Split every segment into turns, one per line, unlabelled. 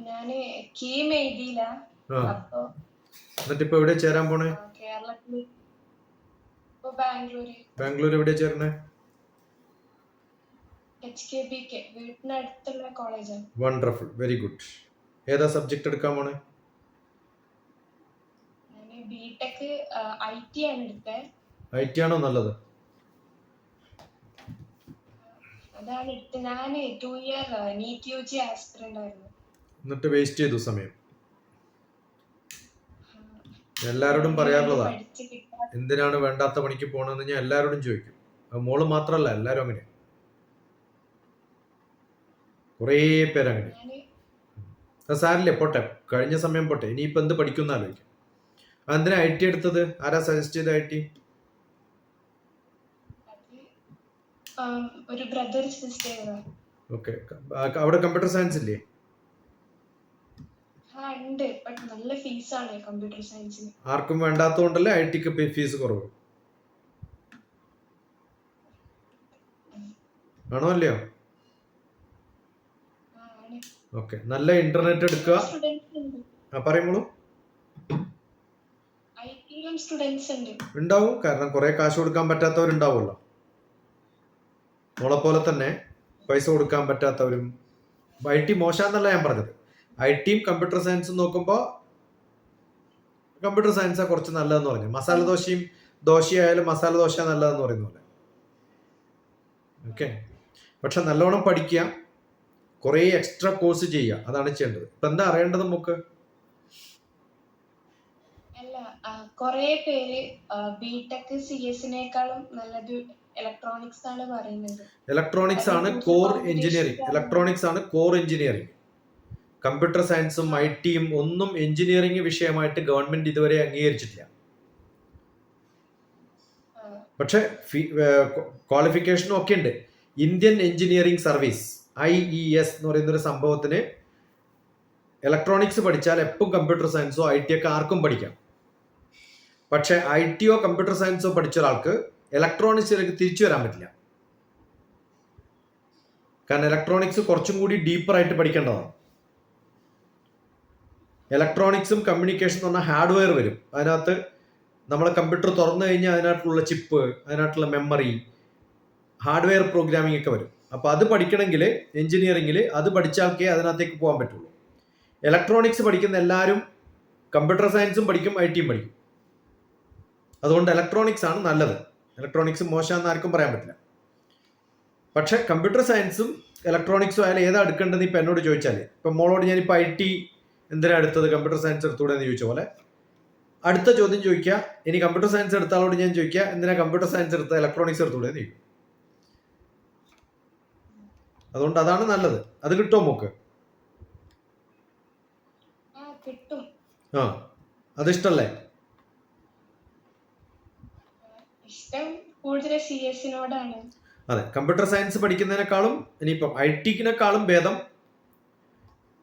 ഞാന് കീം എഴുതിയില്ല.
ആ
അപ്പൊ
എന്നിട്ട് ഇപ്പൊ എവിടെ ചേരാൻ പോണേ?
കേരളത്തില് ഇപ്പൊ ബാംഗ്ലൂര്
ബാംഗ്ലൂർ എവിടെ ചേരണേ?
HKBK വീട്ടിനടുത്തുള്ള കോളേജാണ്.
Wonderful, very good. ഏതാ സബ്ജക്ട് എടുക്കാൻ പോണേ?
ഞാന് ബിടെക് IT ആണ് എടുത്തത്.
IT ആണോ നല്ലത്?
അതാണ് എടുത്തത്. ഞാന് 2 ഇയർ നീറ്റ് UG ആസ്പിറന്റ് ആയിരുന്നു.
എന്നിട്ട് വേസ്റ്റ് ചെയ്തു സമയം. എല്ലാരോടും പറയാറുള്ളതാ,
പഠിച്ച് കിട്ടാൻ
എന്തിനാണ് വേണ്ടാത്ത പണിക്ക് പോണെന്ന് ഞാൻ എല്ലാരോടും ചോദിക്കും. അത് മോള് മാത്രല്ല, എല്ലാരും അങ്ങനെ, കുറേ പേരങ്ങനെ.
ഞാന്
സാരില്ലേ, പോട്ടെ, കഴിഞ്ഞ സമയം പോട്ടെ. ഇനിയിപ്പോ എന്ത് പഠിക്കുന്ന ആലോചിക്കും. എന്തിനാ IT എടുത്തത്? ആരാ സജസ്റ്റ് ചെയ്ത IT?
ഒരു ബ്രദർ സജസ്റ്റ് ചെയ്തതാ.
ഓക്കെ. അവിടെ കമ്പ്യൂട്ടർ സയൻസ് ഇല്ലേ?
ഉണ്ട്, ബട്ട് നല്ല ഫീസാണ് കമ്പ്യൂട്ടർ സയൻസിന്.
ആർക്കും വേണ്ടാത്തതുകൊണ്ടല്ലേ ITക്ക് ഫീസ് കുറവ്? ആണോ അല്ലയോ? ഓക്കെ, നല്ല ഇന്റർനെറ്റ് എടുക്കുക. പറയുമ്പോളൂ ഉണ്ടാവും, കാരണം കുറെ കാശ് കൊടുക്കാൻ പറ്റാത്തവരുണ്ടാവുമല്ലോ. മോളെ പോലെ തന്നെ പൈസ കൊടുക്കാൻ പറ്റാത്തവരും. IT മോശമെന്നല്ല ഞാൻ പറഞ്ഞത്. ITയും കമ്പ്യൂട്ടർ സയൻസും നോക്കുമ്പോൾ കമ്പ്യൂട്ടർ സയൻസാണ് കുറച്ച് നല്ലതെന്ന് പറഞ്ഞു. മസാല ദോശയായാലും മസാല ദോശ നല്ലതെന്ന് പറയുന്ന പോലെ. ഓക്കെ, പക്ഷെ നല്ലോണം പഠിക്കുക, കുറേ എക്സ്ട്രാ കോഴ്സ് ചെയ്യുക, അതാണ് ചെയ്യേണ്ടത്. ഇപ്പൊ എന്താ അറിയേണ്ടത് നമുക്ക്?
കുറെ പേര് ബിടെക് CS-നേക്കാളും നല്ലത് ഇലക്ട്രോണിക്സ് ആണ് പറയുന്നത്.
ഇലക്ട്രോണിക്സ് ആണ് കോർ എഞ്ചിനീയറിംഗ്. ഇലക്ട്രോണിക്സ് ആണ് കോർ എഞ്ചിനീയറിംഗ്. കമ്പ്യൂട്ടർ സയൻസും ITയും ഒന്നും എഞ്ചിനീയറിംഗ് വിഷയമായിട്ട് ഗവൺമെന്റ് ഇതുവരെ അംഗീകരിച്ചിട്ടില്ല. പക്ഷെ ക്വാളിഫിക്കേഷനും ഒക്കെ ഉണ്ട്. ഇന്ത്യൻ എഞ്ചിനീയറിംഗ് സർവീസ് IES എന്ന് പറയുന്നൊരു സംഭവത്തിന് ഇലക്ട്രോണിക്സ് പഠിച്ചാൽ എപ്പം കമ്പ്യൂട്ടർ സയൻസോ IT ഒക്കെ ആർക്കും പഠിക്കാം. പക്ഷെ ITയോ കമ്പ്യൂട്ടർ സയൻസോ പഠിച്ച ഒരാൾക്ക് ഇലക്ട്രോണിക്സിലേക്ക് തിരിച്ചു വരാൻ പറ്റില്ല. കാരണം ഇലക്ട്രോണിക്സ് കുറച്ചും കൂടി ഡീപ്പറായിട്ട് പഠിക്കേണ്ടതാണ്. ഇലക്ട്രോണിക്സും കമ്മ്യൂണിക്കേഷൻ എന്ന് പറഞ്ഞാൽ ഹാർഡ്വെയർ വരും. അതിനകത്ത് നമ്മളെ കമ്പ്യൂട്ടർ തുറന്നു കഴിഞ്ഞാൽ അതിനകത്തുള്ള ചിപ്പ്, അതിനകത്തുള്ള മെമ്മറി, ഹാർഡ്വെയർ പ്രോഗ്രാമിംഗ് ഒക്കെ വരും. അപ്പോൾ അത് പഠിക്കണമെങ്കിൽ എഞ്ചിനീയറിംഗിൽ അത് പഠിച്ചാൽക്കേ അതിനകത്തേക്ക് പോകാൻ പറ്റുള്ളൂ. ഇലക്ട്രോണിക്സ് പഠിക്കുന്ന എല്ലാവരും കമ്പ്യൂട്ടർ സയൻസും പഠിക്കും, ITയും പഠിക്കും. അതുകൊണ്ട് ഇലക്ട്രോണിക്സ് ആണ് നല്ലത്. ഇലക്ട്രോണിക്സ് മോശമാണെന്ന് ആർക്കും പറയാൻ പറ്റില്ല. പക്ഷെ കമ്പ്യൂട്ടർ സയൻസും ഇലക്ട്രോണിക്സും ആയാലും ഏതാ എടുക്കേണ്ടത് ഇപ്പം എന്നോട് ചോദിച്ചാൽ, ഇപ്പം മോളോട് ഞാനിപ്പോൾ IT എന്തിനാണ് എടുത്തത്, കമ്പ്യൂട്ടർ സയൻസ് എടുത്തൂടെ എന്ന് ചോദിച്ച പോലെ അടുത്ത ചോദ്യം ചോദിക്കുക. ഇനി കമ്പ്യൂട്ടർ സയൻസ് എടുത്ത ആളോട് ഞാൻ ചോദിക്കുക, എന്തിനാ കമ്പ്യൂട്ടർ സയൻസ് എടുത്ത ഇലക്ട്രോണിക്സ് എടുത്തൂടെ എന്ന് ചോദിക്കും. അതുകൊണ്ട് അതാണ് നല്ലത്. അത് കിട്ടുമോ മോക്ക്? അതിഷ്ടല്ലേ? അതെ, കമ്പ്യൂട്ടർ സയൻസ് പഠിക്കുന്നതിനേക്കാളും ഇനിയിപ്പം ITക്കിനേക്കാളും ഭേദം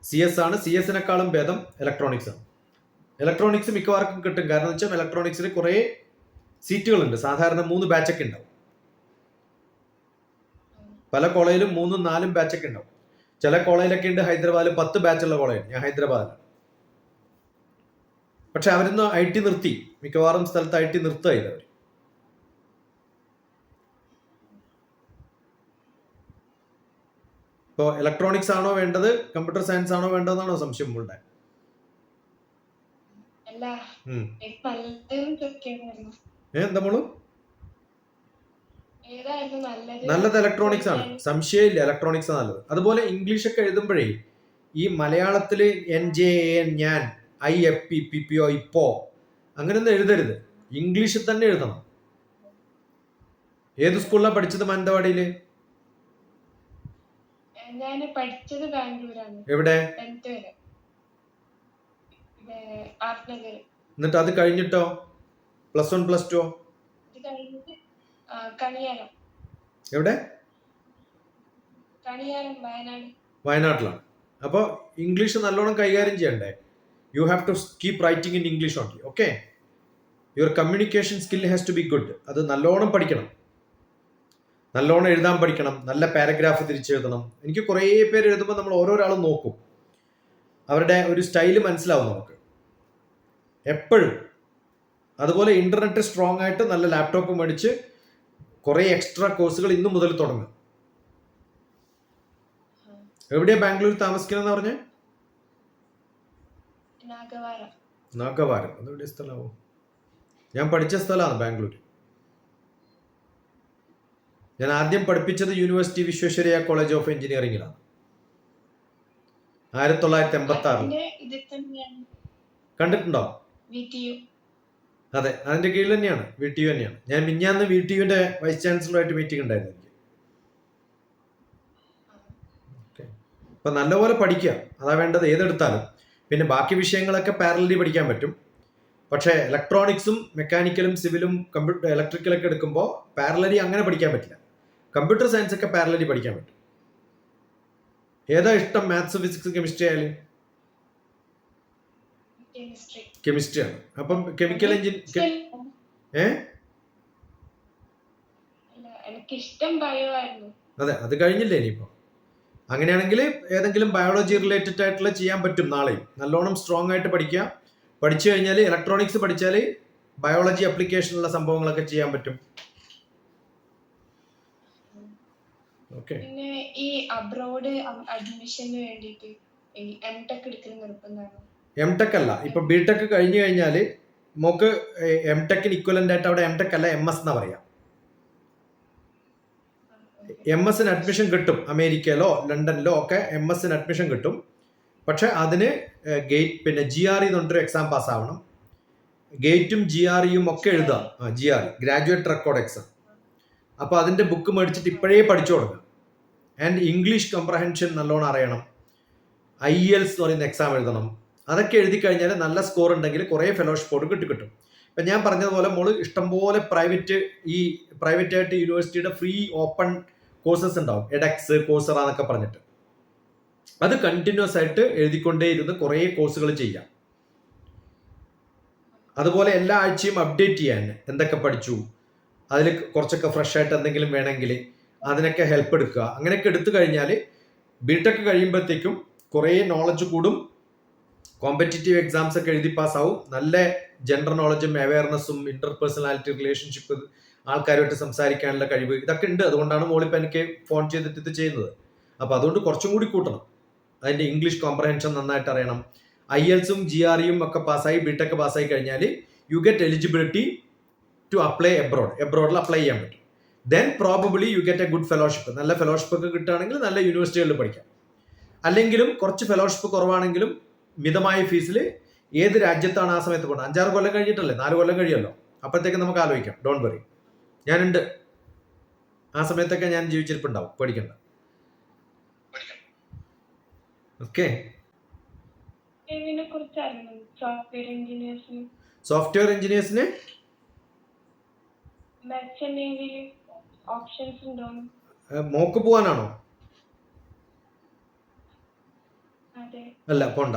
CS ആണ്. CS-നേക്കാളും ഭേദം ഇലക്ട്രോണിക്സ് ആണ്. ഇലക്ട്രോണിക്സ് മിക്കവാർക്കും കിട്ടും. കാരണം എന്ന് വെച്ചാൽ ഇലക്ട്രോണിക്സിൽ കുറേ സീറ്റുകളുണ്ട്. സാധാരണ 3 ബാച്ചൊക്കെ ഉണ്ടാവും. പല കോളേജിലും 3ഉം 4ഉം ബാച്ചൊക്കെ ഉണ്ടാവും. ചില കോളേജിലൊക്കെ ഉണ്ട് ഹൈദരാബാദിൽ 10 ബാച്ചുള്ള കോളേജ്. ഞാൻ ഹൈദരാബാദിലാണ്. പക്ഷെ അവരിന്ന് IT നിർത്തി. മിക്കവാറും സ്ഥലത്ത് IT നിർത്തുക ചെയ്തവർ. ഇപ്പോൾ ഇലക്ട്രോണിക്സ് ആണോ വേണ്ടത്, കമ്പ്യൂട്ടർ സയൻസ് ആണോ വേണ്ടതെന്നാണോ സംശയം ഉണ്ടായത്? എന്താ മോള്? നല്ലത് ഇലക്ട്രോണിക്സ് ആണ്, സംശയമില്ല. ഇലക്ട്രോണിക്സ് നല്ലത്. അതുപോലെ ഇംഗ്ലീഷ് ഒക്കെ എഴുതുമ്പോഴേ ഈ മലയാളത്തിൽ NJAN, ഞാൻ, IFP, PPO, ഇപ്പോ അങ്ങനെയൊന്നും എഴുതരുത്. ഇംഗ്ലീഷിൽ തന്നെ എഴുതണം. ഏത് സ്കൂളിലാണ് പഠിച്ചത്? മാനന്തവാടിയില്? എവിടെ? എന്നിട്ട് അത് കഴിഞ്ഞിട്ടോ? +1 +2 എവിടെ? വയനാട്ടിലാണ്. അപ്പോൾ ഇംഗ്ലീഷ് നല്ലോണം കൈകാര്യം ചെയ്യണ്ടേ? You have to keep writing in English only. Okay, your communication skill has to be good. അത് നല്ലോണം പഠിക്കണം, നല്ലോണം എഴുതാൻ പഠിക്കണം, നല്ല പാരഗ്രാഫ് തിരിച്ചെഴുതണം. എനിക്ക് കുറേ പേര് എഴുതുമ്പോൾ നമ്മൾ ഓരോരാളും നോക്കും. അവരുടെ ഒരു സ്റ്റൈല് മനസ്സിലാവും നമുക്ക് എപ്പോഴും. അതുപോലെ ഇന്റർനെറ്റ് സ്ട്രോങ് ആയിട്ട് നല്ല ലാപ്ടോപ്പ് മേടിച്ച് കുറേ എക്സ്ട്രാ കോഴ്സുകൾ ഇന്നു മുതൽ തുടങ്ങും. എവിടെയാ ബാംഗ്ലൂർ താമസിക്കണമെന്ന് പറഞ്ഞേ? നാഗവാരം. അതെവിടെ സ്ഥലമാവും? ഞാൻ പഠിച്ച സ്ഥലമാണ് ബാംഗ്ലൂർ. ഞാൻ ആദ്യം പഠിപ്പിച്ചത് യൂണിവേഴ്സിറ്റി വിശ്വേശ്വരയ്യ കോളേജ് ഓഫ് എഞ്ചിനീയറിംഗിലാണ് 1986. കണ്ടിട്ടുണ്ടോ? അതെ, അതിന്റെ കീഴിൽ തന്നെയാണ്, VTU തന്നെയാണ്. ഞാൻ മിഞ്ഞാന്ന് VTUവിന്റെ വൈസ് ചാൻസലറായിട്ട് മീറ്റിംഗ് ഉണ്ടായിരുന്നു എനിക്ക്. അപ്പൊ നല്ലപോലെ പഠിക്കുക, അതാ വേണ്ടത് ഏതെടുത്താലും. പിന്നെ ബാക്കി വിഷയങ്ങളൊക്കെ പാരലലി പഠിക്കാൻ പറ്റും. പക്ഷേ ഇലക്ട്രോണിക്സും മെക്കാനിക്കലും സിവിലും ഇലക്ട്രിക്കലൊക്കെ എടുക്കുമ്പോൾ പാരലലി അങ്ങനെ പഠിക്കാൻ പറ്റില്ല. കമ്പ്യൂട്ടർ സയൻസ് ഒക്കെ പാരലലി പഠിക്കാൻ പറ്റും. ഏതാ ഇഷ്ടം? മാത്സ്, ഫിസിക്സ്, കെമിസ്ട്രി ആയാലും? കെമിസ്ട്രിയാണ്. അപ്പം കെമിക്കൽ അതെ, അത് കഴിഞ്ഞില്ലേ ഇനിയിപ്പോ? അങ്ങനെയാണെങ്കിൽ ഏതെങ്കിലും ബയോളജി റിലേറ്റഡ് ആയിട്ടുള്ള ചെയ്യാൻ പറ്റും നാളെയും. നല്ലോണം സ്ട്രോങ് ആയിട്ട് പഠിക്കുക. പഠിച്ചു കഴിഞ്ഞാൽ ഇലക്ട്രോണിക്സ് പഠിച്ചാൽ ബയോളജി അപ്ലിക്കേഷനുള്ള സംഭവങ്ങളൊക്കെ ചെയ്യാൻ പറ്റും.
പിന്നെ ഈ അബ്രോഡ് അഡ്മിഷന് വേണ്ടിയിട്ട് എംടെക് എടുക്കുന്ന നിർബന്ധമാണോ?
എംടെക് അല്ല, ഇപ്പൊ ബിടെക് കഴിഞ്ഞു കഴിഞ്ഞാൽ നമുക്ക് എംടെക്കിന് ഇക്വലന്റ് ആയിട്ട് അവിടെ എംടെക് അല്ല MS എന്നാ പറയാം. MS-ന് അഡ്മിഷൻ കിട്ടും. അമേരിക്കയിലോ ലണ്ടനിലോ ഒക്കെ MS-ന് അഡ്മിഷൻ കിട്ടും. പക്ഷെ അതിന് ഗേറ്റ് പിന്നെ GRE എന്ന് പറഞ്ഞൊരു എക്സാം പാസ്സാവണം. ഗേറ്റും GREയും ഒക്കെ എഴുതാം. GRE graduate record exam. അപ്പോൾ അതിന്റെ ബുക്ക് മേടിച്ചിട്ട് ഇപ്പോഴേ പഠിച്ചു തുടങ്ങുക. ആൻഡ് ഇംഗ്ലീഷ് കംപ്രഹെൻഷൻ നല്ലോണം അറിയണം. IELTS എന്ന് പറയുന്ന എക്സാം എഴുതണം. അതൊക്കെ എഴുതി കഴിഞ്ഞാൽ നല്ല സ്കോർ ഉണ്ടെങ്കിൽ കുറേ ഫെലോഷിപ്പോട് കിട്ടും. ഇപ്പം ഞാൻ പറഞ്ഞതുപോലെ മോള് ഇഷ്ടംപോലെ പ്രൈവറ്റ് ആയിട്ട് യൂണിവേഴ്സിറ്റിയുടെ ഫ്രീ ഓപ്പൺ കോഴ്സസ് ഉണ്ടാവും. എഡക്സ്, കോഴ്സറ എന്നൊക്കെ പറഞ്ഞിട്ട്. അത് കണ്ടിന്യൂസ് ആയിട്ട് എഴുതിക്കൊണ്ടേയിരുന്ന് കുറേ കോഴ്സുകൾ ചെയ്യാം. അതുപോലെ എല്ലാ ആഴ്ചയും അപ്ഡേറ്റ് ചെയ്യാൻ എന്തൊക്കെ പഠിച്ചു, അതിൽ കുറച്ചൊക്കെ ഫ്രഷ് ആയിട്ട് എന്തെങ്കിലും വേണമെങ്കിൽ അതിനൊക്കെ ഹെൽപ്പ് എടുക്കുക. അങ്ങനെയൊക്കെ എടുത്തു കഴിഞ്ഞാൽ ബിടെക് കഴിയുമ്പോഴത്തേക്കും കുറേ നോളജ് കൂടും. കോമ്പറ്റേറ്റീവ് എക്സാംസ് ഒക്കെ എഴുതി പാസ്സാവും. നല്ല ജനറൽ നോളജും അവയർനെസ്സും ഇന്റർപേഴ്സണാലിറ്റി റിലേഷൻഷിപ്പ്, ആൾക്കാരുമായിട്ട് സംസാരിക്കാനുള്ള കഴിവ്, ഇതൊക്കെ ഉണ്ട്. അതുകൊണ്ടാണ് മോളിപ്പോൾ എനിക്ക് ഫോൺ ചെയ്തിട്ട് ഇത് ചെയ്യുന്നത്. അപ്പോൾ അതുകൊണ്ട് കുറച്ചും കൂടി കൂട്ടണം. അതിൻ്റെ ഇംഗ്ലീഷ് കോംപ്രഹെൻഷൻ നന്നായിട്ട് അറിയണം. IELTS-ഉം GRE-യും ഒക്കെ പാസ്സായി ബിടെക് പാസ്സായി കഴിഞ്ഞാൽ you get eligibility to apply എബ്രോഡിൽ അപ്ലൈ ചെയ്യാൻ പറ്റും. Then probably you get a good fellowship. നല്ല ഫെലോഷിപ്പ് ഒക്കെ കിട്ടുകയാണെങ്കിൽ നല്ല യൂണിവേഴ്സിറ്റികളിൽ പഠിക്കാം. അല്ലെങ്കിലും കുറച്ച് ഫെലോഷിപ്പ് കുറവാണെങ്കിലും മിതമായ ഫീസിൽ ഏത് രാജ്യത്താണ് ആ സമയത്ത് പോകുന്നത്? 5-6 കൊല്ലം കഴിഞ്ഞിട്ടല്ലേ, 4 കൊല്ലം കഴിയല്ലോ. അപ്പോഴത്തേക്ക് നമുക്ക് ആലോചിക്കാം. ഡോണ്ട് വറി, ഞാനുണ്ട്. ആ സമയത്തൊക്കെ ഞാൻ ജീവിച്ചിരിപ്പുണ്ടാവും, പേടിക്കണ്ട. ഓക്കെ. സോഫ്റ്റ്വെയർ എഞ്ചിനീയേഴ്സിന് മോക്ക് പോവാനാണോ? അല്ല, പോണ്ട.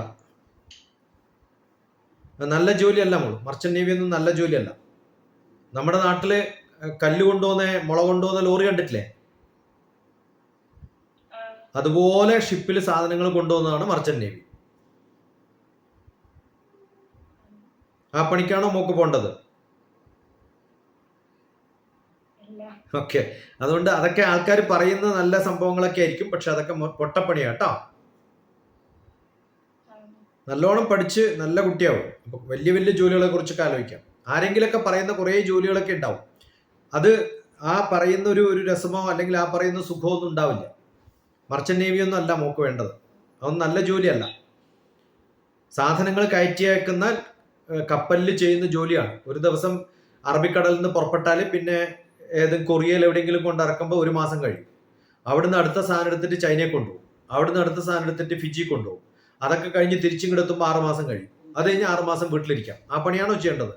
നല്ല ജോലിയല്ല മോള്. മർച്ചന്റ് നേവി ഒന്നും നല്ല ജോലിയല്ല. നമ്മുടെ നാട്ടില് കല്ല് കൊണ്ടുപോകുന്ന, മുള കൊണ്ടുപോകുന്ന ലോറി കണ്ടിട്ടില്ലേ? അതുപോലെ ഷിപ്പിൽ സാധനങ്ങൾ കൊണ്ടുപോകുന്നതാണ് മർച്ചന്റ് നേവി. ആ പണിക്കാണോ മോക്ക് പോണ്ടത്? ഓക്കെ. അതുകൊണ്ട് അതൊക്കെ ആൾക്കാർ പറയുന്ന നല്ല സംഭവങ്ങളൊക്കെ ആയിരിക്കും, പക്ഷെ അതൊക്കെ പൊട്ടപ്പണിയാട്ടോ. നല്ലോണം പഠിച്ച് നല്ല കുട്ടിയാവും. അപ്പൊ വലിയ വലിയ ജോലികളെ കുറിച്ചൊക്കെ ആലോചിക്കാം. ആരെങ്കിലൊക്കെ പറയുന്ന കുറേ ജോലികളൊക്കെ ഉണ്ടാവും. അത് ആ പറയുന്ന ഒരു രസമോ അല്ലെങ്കിൽ ആ പറയുന്ന സുഖമോ ഒന്നും ഉണ്ടാവില്ല. മർച്ചന്റ് നേവി ഒന്നും അല്ല മോക്ക് വേണ്ടത്. അതൊന്നും നല്ല ജോലിയല്ല. സാധനങ്ങൾ കയറ്റി അയക്കുന്ന കപ്പലിൽ ചെയ്യുന്ന ജോലിയാണ്. ഒരു ദിവസം അറബിക്കടലിൽ നിന്ന് പുറപ്പെട്ടാൽ പിന്നെ കൊറിയയിൽ എവിടെയെങ്കിലും കൊണ്ട് ഇറക്കുമ്പോൾ 1 മാസം കഴിയും. അവിടുന്ന് അടുത്ത സാധനം എടുത്തിട്ട് ചൈനയെ കൊണ്ടുപോകും. അവിടുന്ന് അടുത്ത സാധനം എടുത്തിട്ട് ഫിജി കൊണ്ടുപോകും. അതൊക്കെ കഴിഞ്ഞ് തിരിച്ചിങ്ങെടുത്തുമ്പോൾ 6 മാസം കഴിയും. അത് കഴിഞ്ഞ് 6 മാസം വീട്ടിലിരിക്കാം. ആ പണിയാണോ ചെയ്യേണ്ടത്?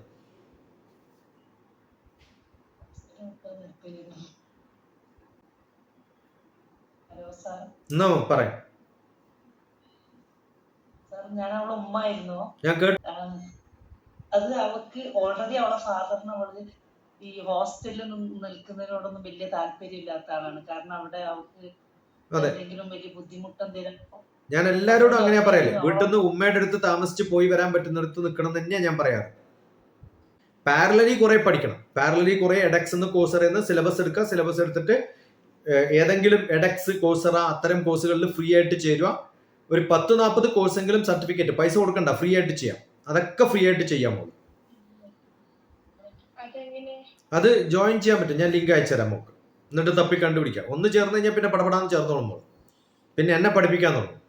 എന്നാ പറയാം.
ഞാൻ അവളെ ഉമ്മായിരുന്നു.
ഞാൻ കേട്ടു.
അത് അവൾക്ക് ഓൾറെഡി അവളെ ഫാദറിന് അവള് ഈ ഹോസ്റ്റലിൽ നിൽക്കുന്നതിനോടൊന്നും വലിയ താല്പര്യം ഇല്ലാത്ത ആളാണ്. കാരണം അവിടെ അവൾക്ക് എന്തെങ്കിലും വലിയ ബുദ്ധിമുട്ട് എന്തെങ്കിലും
ഞാൻ എല്ലാവരോടും അങ്ങനെയാ പറയല്. വീട്ടിൽ നിന്ന് ഉമ്മയുടെ അടുത്ത് താമസിച്ച് പോയി വരാൻ പറ്റുന്നിടത്ത് നിൽക്കണം എന്ന് തന്നെയാ ഞാൻ പറയാറ്. പാരലലി കുറെ പഠിക്കണം. പാരലലി കുറെ എഡക്സ് എന്ന് കോഴ്സറ സിലബസ് എടുക്കുക. സിലബസ് എടുത്തിട്ട് ഏതെങ്കിലും എഡക്സ് കോഴ്സറ അത്തരം കോഴ്സുകളിൽ ഫ്രീ ആയിട്ട് ചേരുക. ഒരു 10-40 കോഴ്സെങ്കിലും സർട്ടിഫിക്കറ്റ് പൈസ കൊടുക്കണ്ട, ഫ്രീ ആയിട്ട് ചെയ്യാം. അതൊക്കെ ഫ്രീ ആയിട്ട് ചെയ്യാൻ പോകും.
അതെങ്ങനെ?
അത് ജോയിൻ ചെയ്യാൻ പറ്റും. ഞാൻ ലിങ്ക് അയച്ചു തരാം നമുക്ക്. എന്നിട്ട് തപ്പി കണ്ടുപിടിക്കാം. ഒന്ന് ചേർന്ന് കഴിഞ്ഞാൽ പിന്നെ പടപടാന്ന് ചേർന്നോളും. പിന്നെ എന്നെ പഠിപ്പിക്കാൻ തുടങ്ങും.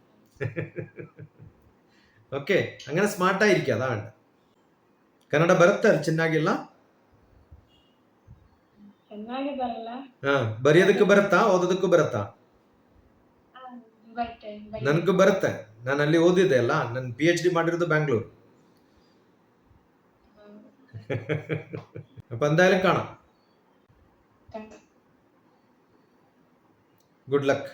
ಓಕೆ, അങ്ങനെ ಸ್ಮಾರ್ಟಾಗಿರಿക്കുക. ಅದ വേണ്ട. ಕನ್ನಡ ಬರುತ್ತೆ ಚೆನ್ನಾಗಿಲ್ಲ?
ಚೆನ್ನಾಗಿ ಬರಲ್ಲ.
ಬರೆಯೋದಕ್ಕೆ ಬರುತ್ತಾ, ಓದೋದಕ್ಕೂ ಬರುತ್ತಾ?
ಬರುತ್ತೆ.
ನನಗೂ ಬರುತ್ತೆ. ನಾನು ಅಲ್ಲಿ ಓದಿದ್ದೆ ಅಲ್ಲ, ನನ್ನ PhD ಮಾಡಿರೋದು ബാംഗ്ലൂർ. അപ്പൊ എന്തായാലും കാണാം. Good luck.